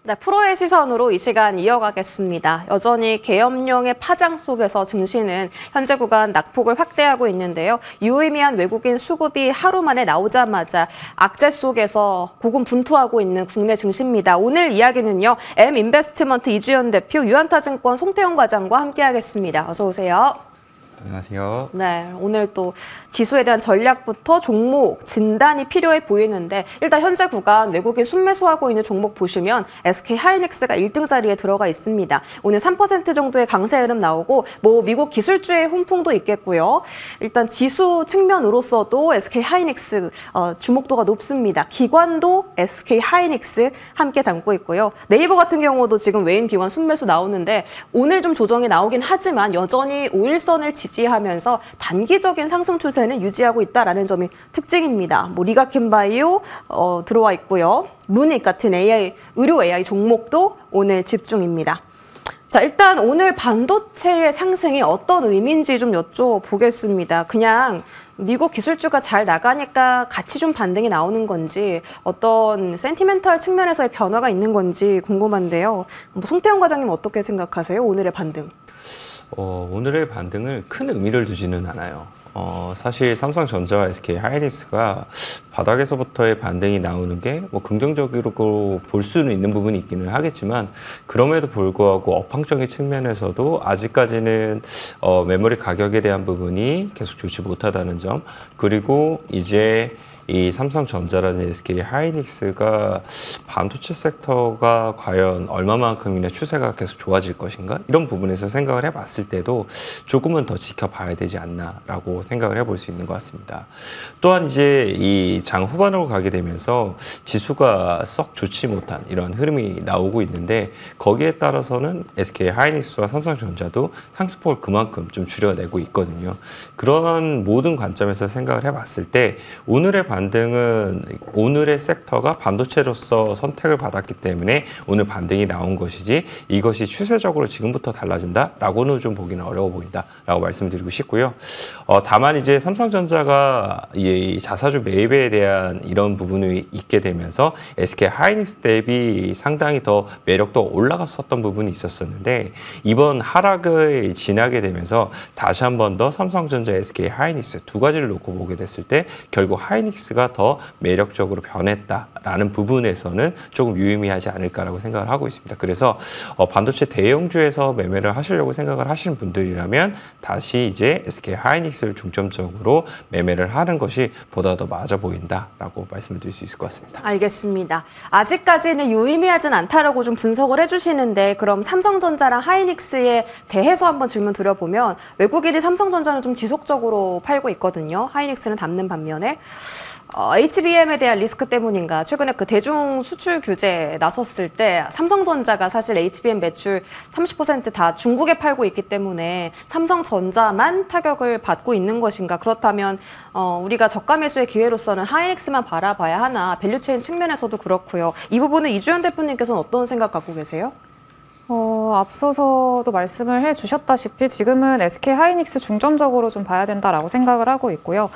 네, 프로의 시선으로 이 시간 이어가겠습니다. 여전히 계엄령의 파장 속에서 증시는 현재 구간 낙폭을 확대하고 있는데요. 유의미한 외국인 수급이 하루 만에 나오자마자 악재 속에서 고군분투하고 있는 국내 증시입니다. 오늘 이야기는요. M인베스트먼트 이주연 대표, 유한타증권 송태영 과장과 함께하겠습니다. 어서 오세요. 안녕하세요. 네, 오늘 또 지수에 대한 전략부터 종목 진단이 필요해 보이는데 일단 현재 구간 외국인 순매수하고 있는 종목 보시면 SK하이닉스가 1등 자리에 들어가 있습니다. 오늘 3% 정도의 강세 흐름 나오고 미국 기술주의 훈풍도 있겠고요. 일단 지수 측면으로서도 SK하이닉스 주목도가 높습니다. 기관도 SK하이닉스 함께 담고 있고요. 네이버 같은 경우도 지금 외인 기관 순매수 나오는데 오늘 좀 조정이 나오긴 하지만 여전히 5일선을 지지하면서 단기적인 상승 추세는 유지하고 있다라는 점이 특징입니다. 리가켄바이오 들어와 있고요. 루닉 같은 의료 AI 종목도 오늘 집중입니다. 자, 일단 오늘 반도체의 상승이 어떤 의미인지 좀 여쭤보겠습니다. 그냥 미국 기술주가 잘 나가니까 같이 좀 반등이 나오는 건지 어떤 센티멘탈 측면에서의 변화가 있는 건지 궁금한데요. 송태영 과장님 어떻게 생각하세요? 오늘의 반등. 오늘의 반등을 큰 의미를 두지는 않아요. 사실 삼성전자와 SK하이닉스가 바닥에서부터의 반등이 나오는 게 긍정적으로 볼 수는 있는 부분이 있기는 하겠지만 그럼에도 불구하고 업황적인 측면에서도 아직까지는 메모리 가격에 대한 부분이 계속 좋지 못하다는 점, 그리고 이제 이 삼성전자라는 SK하이닉스가 반도체 섹터가 과연 얼마만큼이나 추세가 계속 좋아질 것인가? 이런 부분에서 생각을 해봤을 때도 조금은 더 지켜봐야 되지 않나라고 생각을 해볼 수 있는 것 같습니다. 또한 이제 이 장 후반으로 가게 되면서 지수가 썩 좋지 못한 이런 흐름이 나오고 있는데 거기에 따라서는 SK하이닉스와 삼성전자도 상승폭을 그만큼 좀 줄여내고 있거든요. 그런 모든 관점에서 생각을 해봤을 때 오늘의 반등은 오늘의 섹터가 반도체로서 선택을 받았기 때문에 오늘 반등이 나온 것이지 이것이 추세적으로 지금부터 달라진다라고는 좀 보기는 어려워 보인다라고 말씀드리고 싶고요. 다만 이제 삼성전자가 이 자사주 매입에 대한 이런 부분이 있게 되면서 SK하이닉스 대비 상당히 더 매력도 올라갔었던 부분이 있었었는데 이번 하락을 지나게 되면서 다시 한 번 더 삼성전자, SK하이닉스 두 가지를 놓고 보게 됐을 때 결국 하이닉스가 더 매력적으로 변했다라는 부분에서는 조금 유의미하지 않을까라고 생각을 하고 있습니다. 그래서 반도체 대형주에서 매매를 하시려고 생각을 하시는 분들이라면 다시 이제 SK하이닉스를 중점적으로 매매를 하는 것이 보다 더 맞아 보인다라고 말씀을 드릴 수 있을 것 같습니다. 알겠습니다. 아직까지는 유의미하진 않다라고 좀 분석을 해주시는데 그럼 삼성전자랑 하이닉스에 대해서 한번 질문 드려보면 외국인이 삼성전자는 좀 지속적으로 팔고 있거든요. 하이닉스는 담는 반면에 HBM에 대한 리스크 때문인가 최근에 그 대중 수출 규제 나섰을 때 삼성전자가 사실 HBM 매출 30% 다 중국에 팔고 있기 때문에 삼성전자만 타격을 받고 있는 것인가? 그렇다면 우리가 저가 매수의 기회로서는 하이닉스만 바라봐야 하나? 밸류체인 측면에서도 그렇고요. 이 부분은 이주연 대표님께서는 어떤 생각 갖고 계세요? 앞서서도 말씀을 해주셨다시피 지금은 SK하이닉스 중점적으로 좀 봐야 된다라고 생각을 하고 있고요.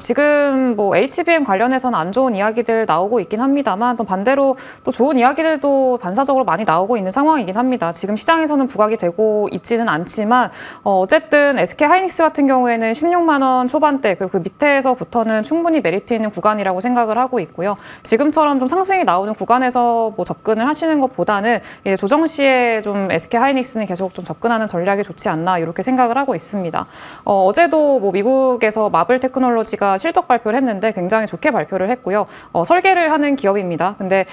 지금 HBM 관련해서는 안 좋은 이야기들 나오고 있긴 합니다만 또 반대로 또 좋은 이야기들도 반사적으로 많이 나오고 있는 상황이긴 합니다. 지금 시장에서는 부각이 되고 있지는 않지만 어쨌든 SK하이닉스 같은 경우에는 16만 원 초반대 그리고 그 밑에서부터는 충분히 메리트 있는 구간이라고 생각을 하고 있고요. 지금처럼 좀 상승이 나오는 구간에서 접근을 하시는 것보다는 이제 조정 시에 좀 SK하이닉스는 계속 좀 접근하는 전략이 좋지 않나 이렇게 생각을 하고 있습니다. 어제도 미국에서 마블 테크놀로지가 실적 발표를 했는데 굉장히 좋게 발표를 했고요. 설계를 하는 기업입니다. 근데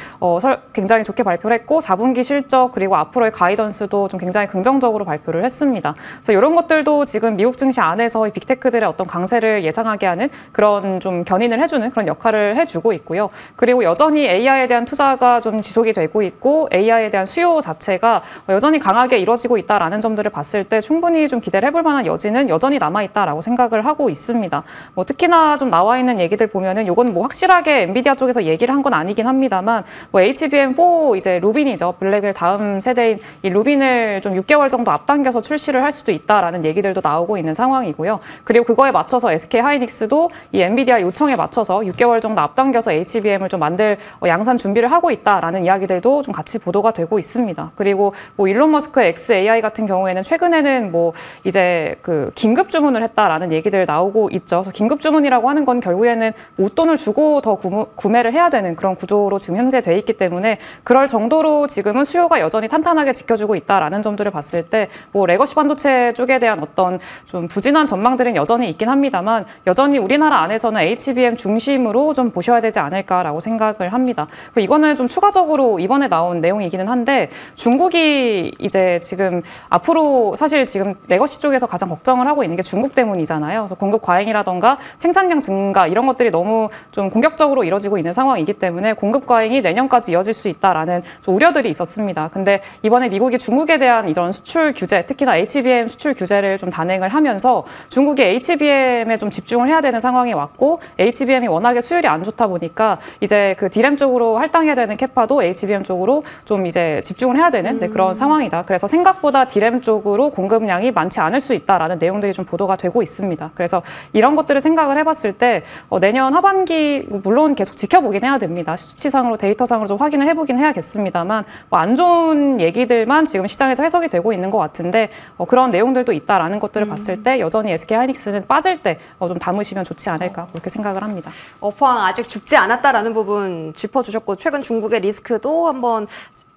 굉장히 좋게 발표를 했고 4분기 실적 그리고 앞으로의 가이던스도 좀 굉장히 긍정적으로 발표를 했습니다. 그래서 이런 것들도 지금 미국 증시 안에서 이 빅테크들의 어떤 강세를 예상하게 하는 그런 좀 견인을 해주는 그런 역할을 해주고 있고요. 그리고 여전히 AI에 대한 투자가 좀 지속이 되고 있고 AI에 대한 수요 자체가 보니까 여전히 강하게 이뤄지고 있다라는 점들을 봤을 때 충분히 좀 기대를 해볼 만한 여지는 여전히 남아있다라고 생각을 하고 있습니다. 뭐 특히나 좀 나와 있는 얘기들 보면은 요건 뭐 확실하게 엔비디아 쪽에서 얘기를 한 건 아니긴 합니다만 뭐 HBM4 이제 루빈이죠. 블랙을 다음 세대인 이 루빈을 좀 6개월 정도 앞당겨서 출시를 할 수도 있다라는 얘기들도 나오고 있는 상황이고요. 그리고 그거에 맞춰서 SK 하이닉스도 이 엔비디아 요청에 맞춰서 6개월 정도 앞당겨서 HBM을 좀 만들 양산 준비를 하고 있다라는 이야기들도 좀 같이 보도가 되고 있습니다. 그리고 뭐 일론 머스크의 XAI 같은 경우에는 최근에는 뭐 이제 그 긴급 주문을 했다라는 얘기들 나오고 있죠. 그래서 긴급 주문이라고 하는 건 결국에는 웃돈을 주고 더 구매를 해야 되는 그런 구조로 지금 현재 돼 있기 때문에 그럴 정도로 지금은 수요가 여전히 탄탄하게 지켜주고 있다라는 점들을 봤을 때 뭐 레거시 반도체 쪽에 대한 어떤 좀 부진한 전망들은 여전히 있긴 합니다만 여전히 우리나라 안에서는 HBM 중심으로 좀 보셔야 되지 않을까라고 생각을 합니다. 이거는 좀 추가적으로 이번에 나온 내용이기는 한데 중국이 이제 지금 앞으로 사실 지금 레거시 쪽에서 가장 걱정을 하고 있는 게 중국 때문이잖아요. 그래서 공급 과잉이라던가 생산량 증가 이런 것들이 너무 좀 공격적으로 이뤄지고 있는 상황이기 때문에 공급 과잉이 내년까지 이어질 수 있다라는 좀 우려들이 있었습니다. 근데 이번에 미국이 중국에 대한 이런 수출 규제, 특히나 HBM 수출 규제를 좀 단행을 하면서 중국이 HBM에 좀 집중을 해야 되는 상황이 왔고 HBM이 워낙에 수율이 안 좋다 보니까 이제 그 D램 쪽으로 할당해야 되는 캐파도 HBM 쪽으로 좀 이제 집중을 해야 되는 그런 상황이다. 그래서 생각보다 D램 쪽으로 공급량이 많지 않을 수 있다라는 내용들이 좀 보도가 되고 있습니다. 그래서 이런 것들을 생각을 해봤을 때 내년 하반기 물론 계속 지켜보긴 해야 됩니다. 수치상으로 데이터상으로 좀 확인을 해보긴 해야겠습니다만 뭐 안 좋은 얘기들만 지금 시장에서 해석이 되고 있는 것 같은데 그런 내용들도 있다라는 것들을 봤을 때 여전히 SK 하이닉스는 빠질 때 좀 담으시면 좋지 않을까 그렇게 생각을 합니다. 업황 아직 죽지 않았다라는 부분 짚어주셨고 최근 중국의 리스크도 한번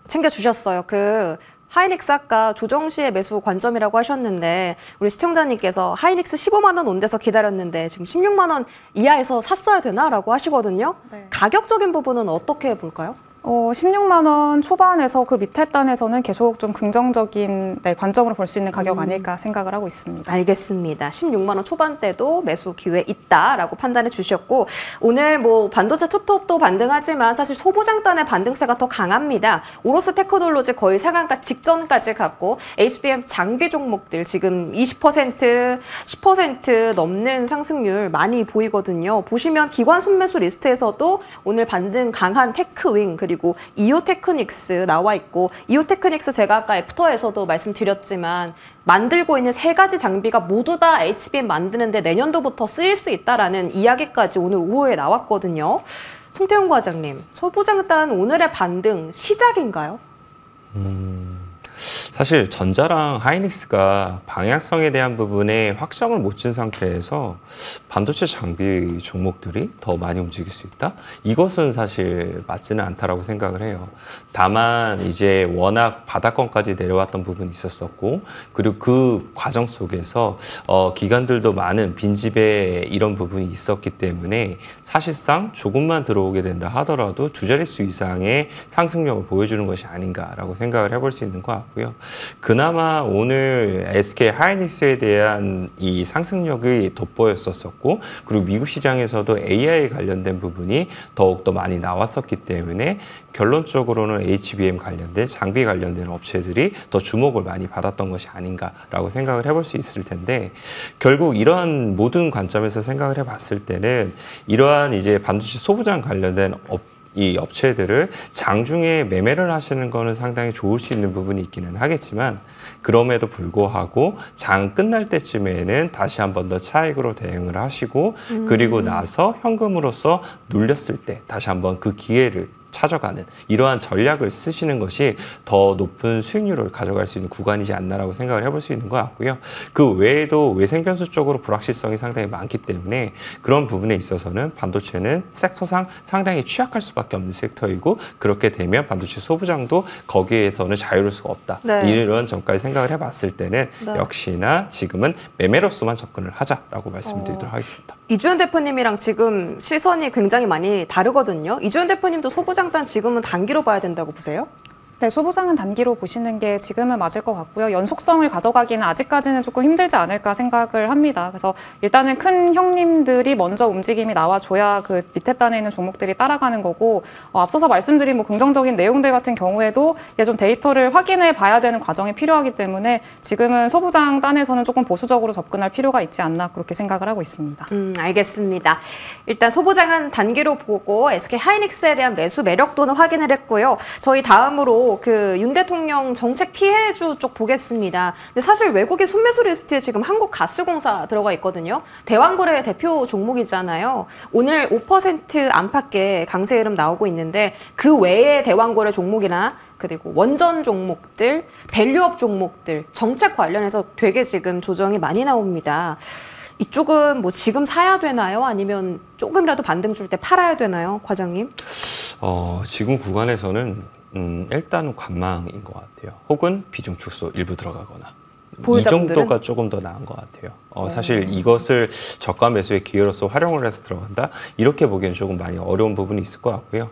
챙겨주셨어요. 그 하이닉스 아까 조정 시의 매수 관점이라고 하셨는데 우리 시청자님께서 하이닉스 15만 원 온데서 기다렸는데 지금 16만 원 이하에서 샀어야 되나라고 하시거든요. 네. 가격적인 부분은 어떻게 볼까요? 16만 원 초반에서 그 밑에 단에서는 계속 좀 긍정적인 관점으로 볼 수 있는 가격 아닐까 생각을 하고 있습니다. 알겠습니다. 16만 원 초반대도 매수 기회 있다라고 판단해 주셨고 오늘 뭐 반도체 투톱도 반등하지만 사실 소부장단의 반등세가 더 강합니다. 오로스 테크놀로지 거의 상한가 직전까지 갔고 HBM 장비 종목들 지금 20%, 10% 넘는 상승률 많이 보이거든요. 보시면 기관 순매수 리스트에서도 오늘 반등 강한 테크윙 그리고 이오테크닉스 나와 있고 이오테크닉스 제가 아까 애프터에서도 말씀드렸지만 만들고 있는 3가지 장비가 모두 다 HBM 만드는데 내년도부터 쓰일 수 있다라는 이야기까지 오늘 오후에 나왔거든요. 송태훈 과장님, 소부장단 오늘의 반등 시작인가요? 사실 전자랑 하이닉스가 방향성에 대한 부분에 확정을 못 진 상태에서 반도체 장비 종목들이 더 많이 움직일 수 있다? 이것은 사실 맞지는 않다라고 생각을 해요. 다만 이제 워낙 바닥권까지 내려왔던 부분이 있었었고 그리고 그 과정 속에서 기관들도 많은 빈집에 이런 부분이 있었기 때문에 사실상 조금만 들어오게 된다 하더라도 두 자릿수 이상의 상승력을 보여주는 것이 아닌가라고 생각을 해볼 수 있는 것 같고요. 그나마 오늘 SK 하이닉스에 대한 이 상승력이 돋보였었고 그리고 미국 시장에서도 AI 관련된 부분이 더욱더 많이 나왔었기 때문에 결론적으로는 HBM 관련된 장비 관련된 업체들이 더 주목을 많이 받았던 것이 아닌가라고 생각을 해볼 수 있을 텐데 결국 이러한 모든 관점에서 생각을 해봤을 때는 이러한 이제 반도체 소부장 관련된 이 업체들을 장중에 매매를 하시는 거는 상당히 좋을 수 있는 부분이 있기는 하겠지만 그럼에도 불구하고 장 끝날 때쯤에는 다시 한 번 더 차익으로 대응을 하시고 그리고 나서 현금으로서 눌렸을 때 다시 한번 그 기회를 찾아가는 이러한 전략을 쓰시는 것이 더 높은 수익률을 가져갈 수 있는 구간이지 않나라고 생각을 해볼 수 있는 것 같고요. 그 외에도 외생 변수 쪽으로 불확실성이 상당히 많기 때문에 그런 부분에 있어서는 반도체는 섹터상 상당히 취약할 수밖에 없는 섹터이고 그렇게 되면 반도체 소부장도 거기에서는 자유로울 수가 없다. 네. 이런 점까지 생각을 해봤을 때는 네. 역시나 지금은 매매로서만 접근을 하자라고 말씀드리도록 하겠습니다. 이주연 대표님이랑 지금 시선이 굉장히 많이 다르거든요. 이주연 대표님도 소부장단 지금은 단기로 봐야 된다고 보세요? 네, 소부장은 단기로 보시는 게 지금은 맞을 것 같고요. 연속성을 가져가기는 아직까지는 조금 힘들지 않을까 생각을 합니다. 그래서 일단은 큰 형님들이 먼저 움직임이 나와줘야 그 밑에 단에 있는 종목들이 따라가는 거고, 앞서서 말씀드린 뭐 긍정적인 내용들 같은 경우에도 이제 좀 데이터를 확인해 봐야 되는 과정이 필요하기 때문에 지금은 소부장 단에서는 조금 보수적으로 접근할 필요가 있지 않나 그렇게 생각을 하고 있습니다. 알겠습니다. 일단 소부장은 단기로 보고 SK 하이닉스에 대한 매수 매력도는 확인을 했고요. 저희 다음으로 그 윤 대통령 정책 피해주 쪽 보겠습니다. 근데 사실 외국인 순매수 리스트에 지금 한국가스공사 들어가 있거든요. 대왕거래 대표 종목이잖아요. 오늘 5% 안팎의 강세 흐름 나오고 있는데 그 외에 대왕거래 종목이나 그리고 원전 종목들, 밸류업 종목들, 정책 관련해서 되게 지금 조정이 많이 나옵니다. 이쪽은 뭐 지금 사야 되나요? 아니면 조금이라도 반등 줄 때 팔아야 되나요? 과장님? 지금 구간에서는 일단 관망인 것 같아요. 혹은 비중 축소 일부 들어가거나. 이 보유자분들은? 정도가 조금 더 나은 것 같아요. 사실 이것을 저가 매수의 기회로서 활용을 해서 들어간다? 이렇게 보기에는 조금 많이 어려운 부분이 있을 것 같고요.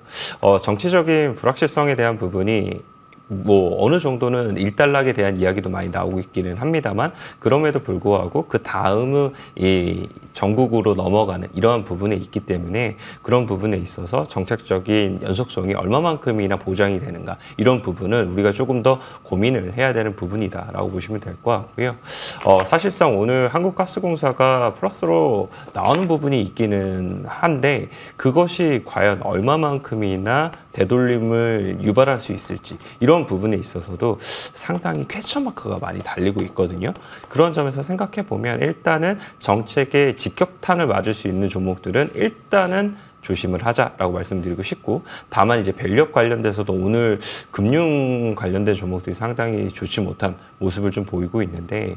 정치적인 불확실성에 대한 부분이 뭐 어느 정도는 일단락에 대한 이야기도 많이 나오고 있기는 합니다만, 그럼에도 불구하고 그 다음은 이 전국으로 넘어가는 이러한 부분에 있기 때문에 그런 부분에 있어서 정책적인 연속성이 얼마만큼이나 보장이 되는가, 이런 부분은 우리가 조금 더 고민을 해야 되는 부분이다라고 보시면 될 것 같고요. 사실상 오늘 한국가스공사가 플러스로 나오는 부분이 있기는 한데 그것이 과연 얼마만큼이나 되돌림을 유발할 수 있을지, 이런 부분에 있어서도 상당히 퀘스천 마크가 많이 달리고 있거든요. 그런 점에서 생각해 보면 일단은 정책에 직격탄을 맞을 수 있는 종목들은 일단은 조심을 하자라고 말씀드리고 싶고, 다만 이제 밸류업 관련돼서도 오늘 금융 관련된 종목들이 상당히 좋지 못한 모습을 좀 보이고 있는데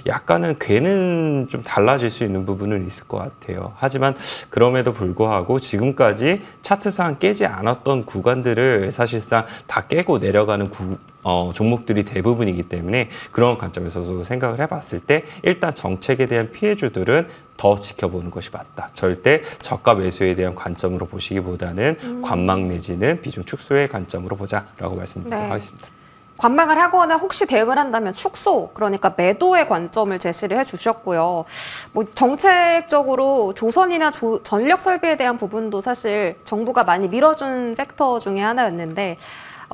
약간은 괴는 좀 달라질 수 있는 부분은 있을 것 같아요. 하지만 그럼에도 불구하고 지금까지 차트상 깨지 않았던 구간들을 사실상 다 깨고 내려가는 종목들이 대부분이기 때문에 그런 관점에서도 생각을 해봤을 때 일단 정책에 대한 피해주들은 더 지켜보는 것이 맞다. 절대 저가 매수에 대한 관점으로 보시기보다는 관망 내지는 비중 축소의 관점으로 보자라고 말씀드리도록 네. 하겠습니다. 관망을 하거나 혹시 대응을 한다면 축소, 그러니까 매도의 관점을 제시를 해주셨고요. 뭐 정책적으로 조선이나 전력 설비에 대한 부분도 사실 정부가 많이 밀어준 섹터 중에 하나였는데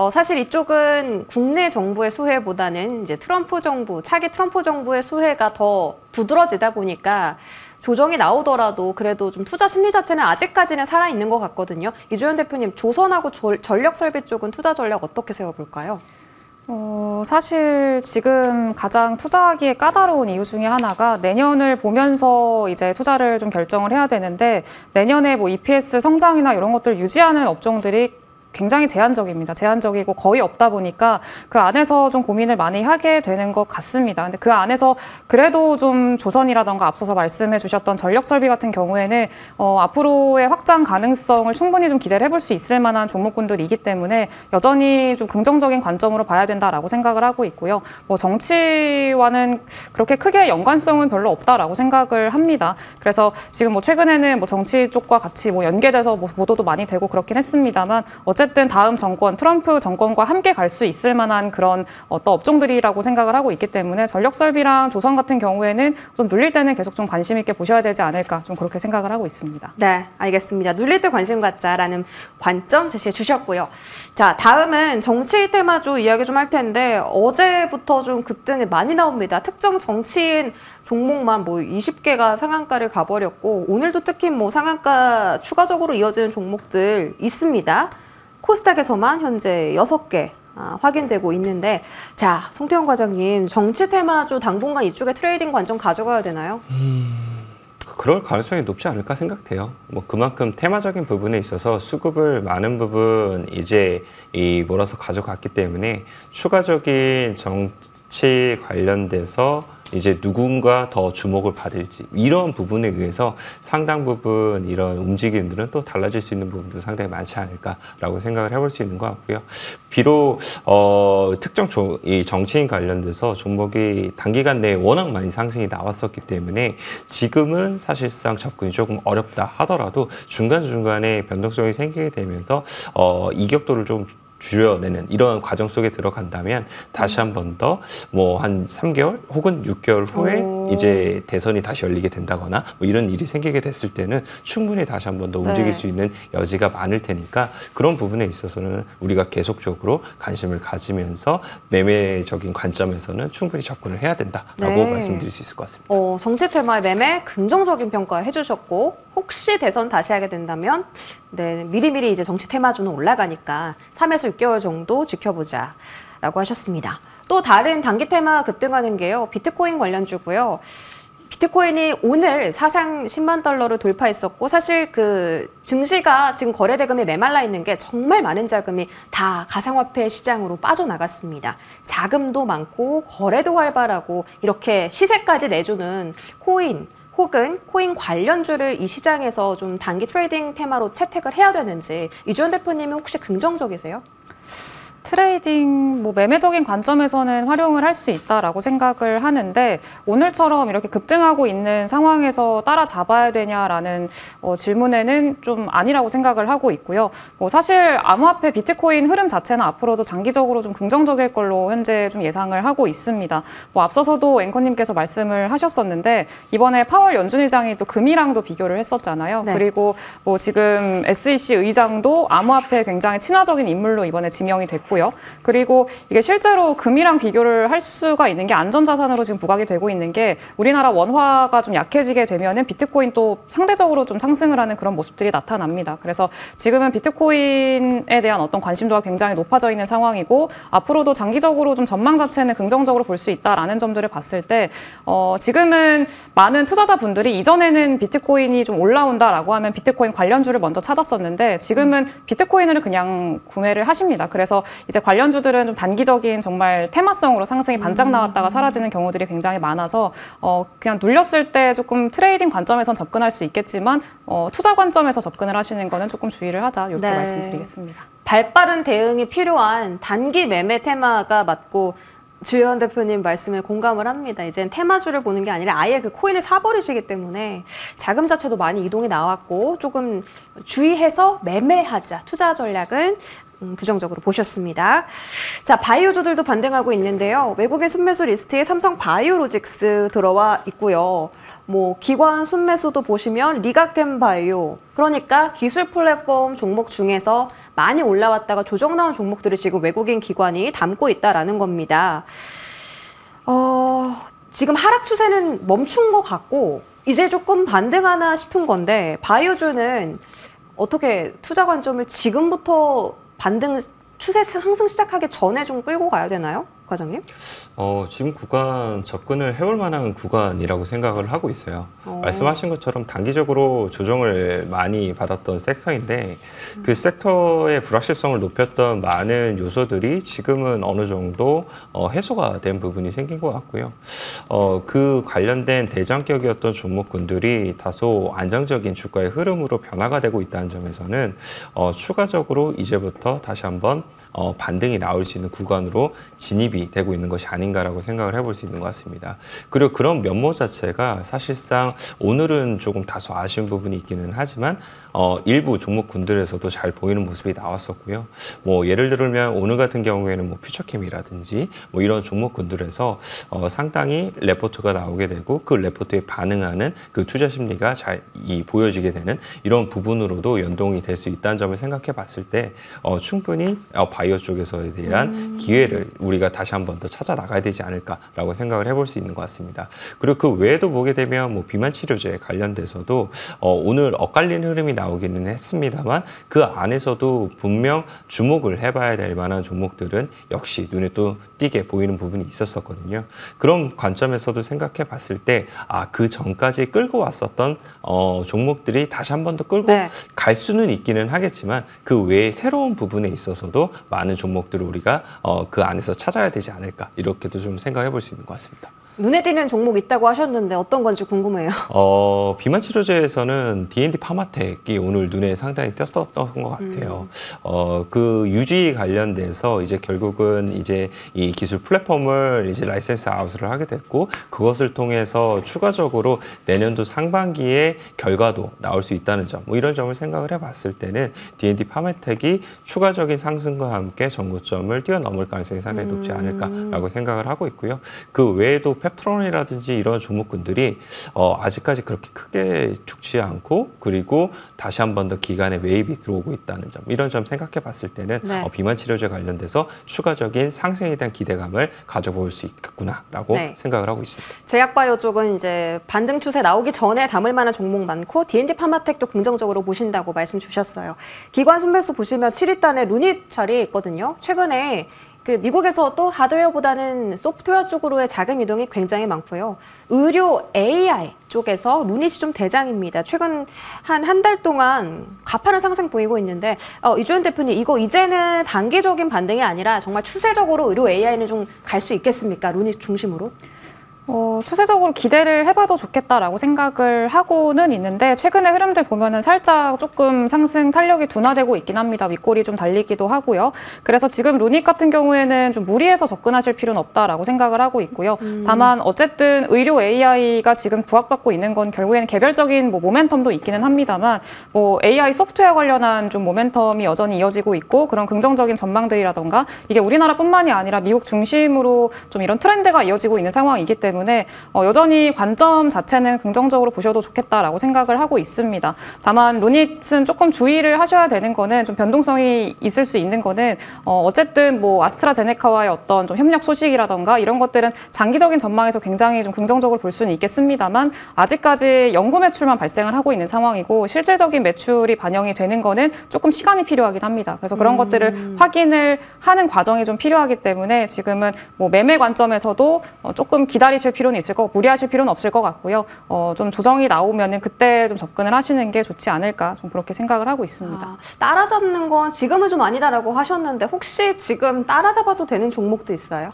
사실 이쪽은 국내 정부의 수혜보다는 이제 트럼프 정부, 차기 트럼프 정부의 수혜가 더 두드러지다 보니까 조정이 나오더라도 그래도 좀 투자 심리 자체는 아직까지는 살아있는 것 같거든요. 이주연 대표님, 조선하고 전력 설비 쪽은 투자 전략 어떻게 세워볼까요? 사실 지금 가장 투자하기에 까다로운 이유 중에 하나가 내년을 보면서 이제 투자를 좀 결정을 해야 되는데, 내년에 뭐 EPS 성장이나 이런 것들 유지하는 업종들이 굉장히 제한적입니다. 제한적이고 거의 없다 보니까 그 안에서 좀 고민을 많이 하게 되는 것 같습니다. 근데 그 안에서 그래도 좀 조선이라던가 앞서서 말씀해 주셨던 전력 설비 같은 경우에는 앞으로의 확장 가능성을 충분히 좀 기대를 해볼 수 있을 만한 종목군들이기 때문에 여전히 좀 긍정적인 관점으로 봐야 된다라고 생각을 하고 있고요. 뭐 정치와는 그렇게 크게 연관성은 별로 없다라고 생각을 합니다. 그래서 지금 뭐 최근에는 뭐 정치 쪽과 같이 뭐 연계돼서 뭐 보도도 많이 되고 그렇긴 했습니다만, 어쨌든 다음 정권, 트럼프 정권과 함께 갈 수 있을 만한 그런 어떤 업종들이라고 생각을 하고 있기 때문에 전력 설비랑 조선 같은 경우에는 좀 눌릴 때는 계속 좀 관심 있게 보셔야 되지 않을까, 좀 그렇게 생각을 하고 있습니다. 네, 알겠습니다. 눌릴 때 관심 갖자라는 관점 제시해 주셨고요. 자, 다음은 정치 테마주 이야기 좀 할 텐데 어제부터 좀 급등이 많이 나옵니다. 특정 정치인 종목만 뭐 20개가 상한가를 가버렸고 오늘도 특히 뭐 상한가 추가적으로 이어지는 종목들 있습니다. 코스닥에서만 현재 6개 확인되고 있는데, 자, 송태영 과장님, 정치 테마주 당분간 이쪽에 트레이딩 관점 가져가야 되나요? 그럴 가능성이 높지 않을까 생각돼요. 뭐 그만큼 테마적인 부분에 있어서 수급을 많은 부분 이제 몰아서 가져갔기 때문에 추가적인 정치 관련돼서 이제 누군가 더 주목을 받을지, 이런 부분에 의해서 상당 부분 이런 움직임들은 또 달라질 수 있는 부분도 상당히 많지 않을까라고 생각을 해볼 수 있는 것 같고요. 비록 특정 이 정치인 관련돼서 종목이 단기간 내에 워낙 많이 상승이 나왔었기 때문에 지금은 사실상 접근이 조금 어렵다 하더라도 중간중간에 변동성이 생기게 되면서 이격도를 좀 줄여내는 이런 과정 속에 들어간다면 다시 한 번 더 뭐 한 3개월 혹은 6개월 후에 이제 대선이 다시 열리게 된다거나 뭐 이런 일이 생기게 됐을 때는 충분히 다시 한 번 더 움직일 수 있는 여지가 많을 테니까 그런 부분에 있어서는 우리가 계속적으로 관심을 가지면서 매매적인 관점에서는 충분히 접근을 해야 된다라고 말씀드릴 수 있을 것 같습니다. 정치 테마의 매매 긍정적인 평가 해주셨고 혹시 대선 다시 하게 된다면 미리미리 이제 정치 테마주는 올라가니까 3에서 6개월 정도 지켜보자라고 하셨습니다. 또 다른 단기 테마 급등하는 게요. 비트코인 관련주고요. 비트코인이 오늘 사상 10만 달러를 돌파했었고 사실 그 증시가 지금 거래 대금이 메말라 있는 게 정말 많은 자금이 다 가상화폐 시장으로 빠져나갔습니다. 자금도 많고 거래도 활발하고 이렇게 시세까지 내주는 코인 혹은 코인 관련주를 이 시장에서 좀 단기 트레이딩 테마로 채택을 해야 되는지 이주연 대표님은 혹시 긍정적이세요? 트레이딩, 매매적인 관점에서는 활용을 할 수 있다라고 생각을 하는데 오늘처럼 이렇게 급등하고 있는 상황에서 따라잡아야 되냐라는 질문에는 좀 아니라고 생각을 하고 있고요. 사실 암호화폐 비트코인 흐름 자체는 앞으로도 장기적으로 좀 긍정적일 걸로 현재 좀 예상을 하고 있습니다. 앞서서도 앵커님께서 말씀을 하셨었는데 이번에 파월 연준의장이 또 금이랑도 비교를 했었잖아요. 네. 그리고 지금 SEC 의장도 암호화폐에 굉장히 친화적인 인물로 이번에 지명이 됐고 그리고 이게 실제로 금이랑 비교를 할 수가 있는 게 안전자산으로 지금 부각이 되고 있는 게 우리나라 원화가 좀 약해지게 되면은 비트코인도 상대적으로 좀 상승을 하는 그런 모습들이 나타납니다. 그래서 지금은 비트코인에 대한 어떤 관심도가 굉장히 높아져 있는 상황이고 앞으로도 장기적으로 좀 전망 자체는 긍정적으로 볼 수 있다라는 점들을 봤을 때 지금은 많은 투자자분들이 이전에는 비트코인이 좀 올라온다라고 하면 비트코인 관련주를 먼저 찾았었는데 지금은 비트코인을 그냥 구매를 하십니다. 그래서 이제 관련주들은 좀 단기적인 정말 테마성으로 상승이 반짝 나왔다가 사라지는 경우들이 굉장히 많아서 그냥 눌렸을 때 조금 트레이딩 관점에선 접근할 수 있겠지만 투자 관점에서 접근을 하시는 거는 조금 주의를 하자 이렇게 말씀드리겠습니다. 발빠른 대응이 필요한 단기 매매 테마가 맞고 주연 대표님 말씀에 공감을 합니다. 이젠 테마주를 보는 게 아니라 아예 그 코인을 사버리시기 때문에 자금 자체도 많이 이동이 나왔고 조금 주의해서 매매하자. 투자 전략은 부정적으로 보셨습니다. 자, 바이오주들도 반등하고 있는데요. 외국인 순매수 리스트에 삼성 바이오로직스 들어와 있고요. 기관 순매수도 보시면 리가캠 바이오, 그러니까 기술 플랫폼 종목 중에서 많이 올라왔다가 조정 나온 종목들을 지금 외국인 기관이 담고 있다라는 겁니다. 지금 하락 추세는 멈춘 것 같고 이제 조금 반등하나 싶은 건데 바이오주는 어떻게 투자 관점을 지금부터 반등 추세 상승 시작하기 전에 좀 끌고 가야 되나요? 과장님? 지금 구간 접근을 해올 만한 구간이라고 생각을 하고 있어요. 말씀하신 것처럼 단기적으로 조정을 많이 받았던 섹터인데 그 섹터의 불확실성을 높였던 많은 요소들이 지금은 어느 정도 해소가 된 부분이 생긴 것 같고요. 그 관련된 대장격이었던 종목군들이 다소 안정적인 주가의 흐름으로 변화가 되고 있다는 점에서는 추가적으로 이제부터 다시 한번 반등이 나올 수 있는 구간으로 진입이 되고 있는 것이 아닌가라고 생각을 해볼 수 있는 것 같습니다. 그리고 그런 면모 자체가 사실상 오늘은 조금 다소 아쉬운 부분이 있기는 하지만 일부 종목군들에서도 잘 보이는 모습이 나왔었고요. 예를 들면 오늘 같은 경우에는 퓨처캠이라든지 이런 종목군들에서 상당히 레포트가 나오게 되고 그 레포트에 반응하는 그 투자 심리가 잘 보여지게 되는 이런 부분으로도 연동이 될 수 있다는 점을 생각해 봤을 때 충분히 바이오 쪽에서에 대한 기회를 우리가 다시 한 번 더 찾아 나가야 되지 않을까라고 생각을 해볼 수 있는 것 같습니다. 그리고 그 외에도 보게 되면 비만 치료제 관련돼서도 오늘 엇갈리는 흐름이 나오기는 했습니다만 그 안에서도 분명 주목을 해봐야 될 만한 종목들은 역시 눈에 또 띄게 보이는 부분이 있었거든요. 그런 관점에서도 생각해 봤을 때 그 전까지 끌고 왔었던 종목들이 다시 한 번 더 끌고 갈 수는 있기는 하겠지만 그 외에 새로운 부분에 있어서도 많은 종목들을 우리가 그 안에서 찾아야 되지 않을까 이렇게도 좀 생각해 볼 수 있는 것 같습니다. 눈에 띄는 종목 있다고 하셨는데 어떤 건지 궁금해요. 비만 치료제에서는 D&D 파마텍이 오늘 눈에 상당히 띄었었던 것 같아요. 그 유지 관련돼서 이제 결국은 이제 이 기술 플랫폼을 이제 라이센스 아웃을 하게 됐고, 그것을 통해서 추가적으로 내년도 상반기에 결과도 나올 수 있다는 점, 뭐 이런 점을 생각을 해봤을 때는 D&D 파마텍이 추가적인 상승과 함께 전고점을 뛰어넘을 가능성이 상당히 높지 않을까라고 생각을 하고 있고요. 그 외에도 펩트론이라든지 이런 종목군들이 아직까지 그렇게 크게 죽지 않고, 그리고 다시 한 번 더 기간에 매입이 들어오고 있다는 점, 이런 점 생각해 봤을 때는 네. 비만 치료제 관련돼서 추가적인 상승에 대한 기대감을 가져볼 수 있겠구나라고 네. 생각을 하고 있습니다. 제약바이오 쪽은 이제 반등 추세 나오기 전에 담을 만한 종목 많고 D&D 파마텍도 긍정적으로 보신다고 말씀 주셨어요. 기관 순매수 보시면 7위단에 루닛 자리에 있거든요. 최근에 그 미국에서도 하드웨어보다는 소프트웨어 쪽으로의 자금 이동이 굉장히 많고요. 의료 AI 쪽에서 루닛이 좀 대장입니다. 최근 한 달 동안 가파른 상승 보이고 있는데 이주연 대표님, 이거 이제는 단기적인 반등이 아니라 정말 추세적으로 의료 AI는 좀 갈 수 있겠습니까? 루닛 중심으로? 추세적으로 기대를 해봐도 좋겠다라고 생각을 하고는 있는데, 최근의 흐름들 보면은 살짝 조금 상승 탄력이 둔화되고 있긴 합니다. 윗골이 좀 달리기도 하고요. 그래서 지금 루닛 같은 경우에는 좀 무리해서 접근하실 필요는 없다라고 생각을 하고 있고요. 다만 어쨌든 의료 AI가 지금 부각받고 있는 건 결국에는 개별적인 뭐 모멘텀도 있기는 합니다만, 뭐 AI 소프트웨어 관련한 좀 모멘텀이 여전히 이어지고 있고, 그런 긍정적인 전망들이라던가 이게 우리나라뿐만이 아니라 미국 중심으로 좀 이런 트렌드가 이어지고 있는 상황이기 때문에 여전히 관점 자체는 긍정적으로 보셔도 좋겠다라고 생각을 하고 있습니다. 다만 루닛은 조금 주의를 하셔야 되는 거는, 좀 변동성이 있을 수 있는 거는 어쨌든 뭐 아스트라제네카와의 어떤 좀 협력 소식이라던가 이런 것들은 장기적인 전망에서 굉장히 좀 긍정적으로 볼 수는 있겠습니다만, 아직까지 연구 매출만 발생을 하고 있는 상황이고 실질적인 매출이 반영이 되는 거는 조금 시간이 필요하긴 합니다. 그래서 그런 것들을 확인을 하는 과정이 좀 필요하기 때문에 지금은 뭐 매매 관점에서도 조금 기다리실 필요는 있을 거고 무리하실 필요는 없을 것 같고요. 좀 조정이 나오면은 그때 좀 접근을 하시는 게 좋지 않을까, 좀 그렇게 생각을 하고 있습니다. 따라잡는 건 지금은 좀 아니다라고 하셨는데 혹시 지금 따라잡아도 되는 종목도 있어요?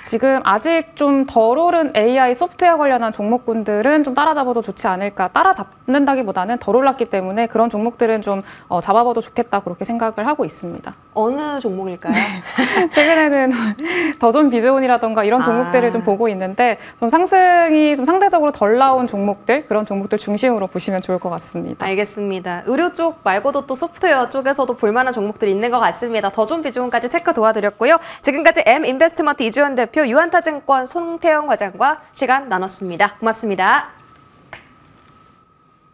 지금 아직 좀 덜 오른 AI 소프트웨어 관련한 종목군들은 좀 따라잡아도 좋지 않을까, 따라잡는다기보다는 덜 올랐기 때문에 그런 종목들은 좀 잡아봐도 좋겠다, 그렇게 생각을 하고 있습니다. 어느 종목일까요? 최근에는 더존 비즈온이라던가 이런 종목들을 좀 보고 있는데, 좀 상승이 좀 상대적으로 덜 나온 종목들, 그런 종목들 중심으로 보시면 좋을 것 같습니다. 알겠습니다. 의료 쪽 말고도 또 소프트웨어 쪽에서도 볼만한 종목들이 있는 것 같습니다. 더존 비즈온까지 체크 도와드렸고요. 지금까지 M인베스트먼트 이주연 대표, 유한타증권 손태영 과장과 시간 나눴습니다. 고맙습니다.